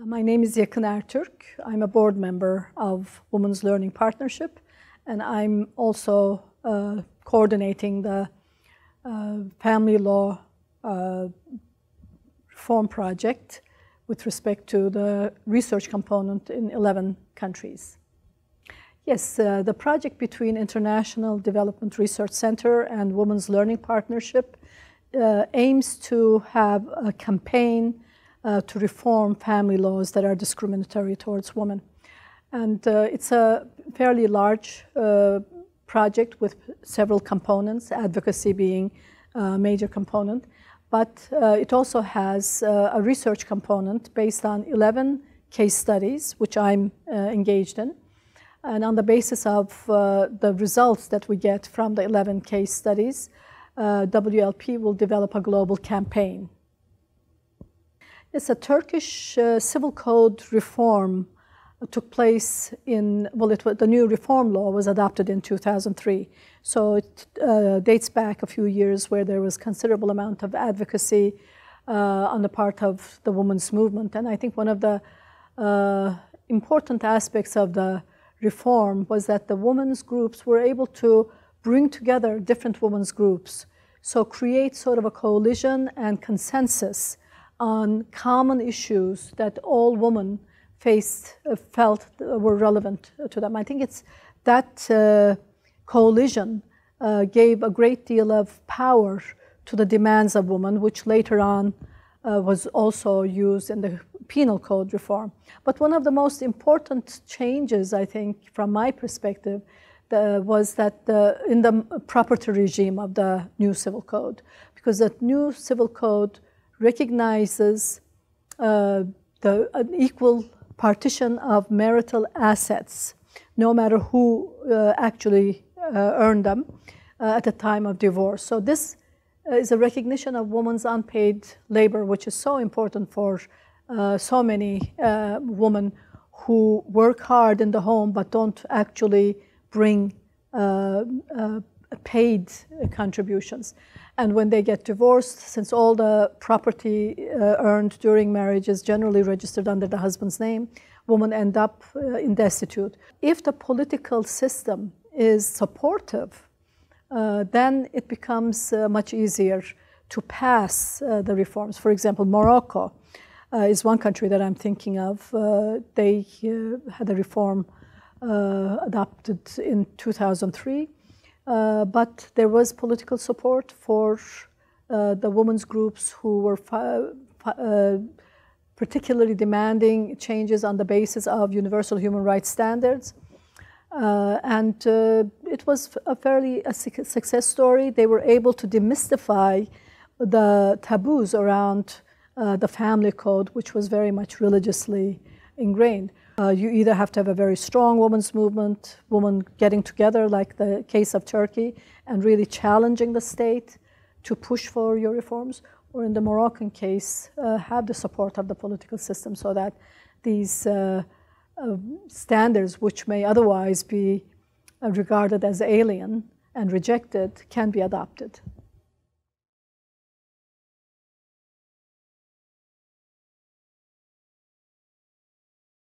My name is Yakin Ertürk. I'm a board member of Women's Learning Partnership, and I'm also coordinating the family law reform project with respect to the research component in 11 countries. Yes, the project between International Development Research Center and Women's Learning Partnership aims to have a campaign to reform family laws that are discriminatory towards women. And it's a fairly large project with several components, advocacy being a major component. But it also has a research component based on 11 case studies, which I'm engaged in. And on the basis of the results that we get from the 11 case studies, WLP will develop a global campaign. It's a Turkish civil code reform took place in, the new reform law was adopted in 2003. So it dates back a few years where there was considerable amount of advocacy on the part of the women's movement. And I think one of the important aspects of the reform was that the women's groups were able to bring together different women's groups. So create sort of a coalition and consensus on common issues that all women felt were relevant to them. I think it's that coalition gave a great deal of power to the demands of women, which later on was also used in the penal code reform. But one of the most important changes, I think, from my perspective, was that in the property regime of the new civil code, because the new civil code recognizes an equal partition of marital assets, no matter who actually earned them at the time of divorce. So this is a recognition of women's unpaid labor, which is so important for so many women who work hard in the home but don't actually bring paid contributions. And when they get divorced, since all the property earned during marriage is generally registered under the husband's name, women end up in destitute. If the political system is supportive, then it becomes much easier to pass the reforms. For example, Morocco is one country that I'm thinking of. They had a reform adopted in 2003. But there was political support for the women's groups who were particularly demanding changes on the basis of universal human rights standards. And it was a fairly success story. They were able to demystify the taboos around the family code, which was very much religiously ingrained. You either have to have a very strong women's movement, women getting together, like the case of Turkey, and really challenging the state to push for your reforms, or in the Moroccan case, have the support of the political system so that these standards, which may otherwise be regarded as alien and rejected, can be adopted.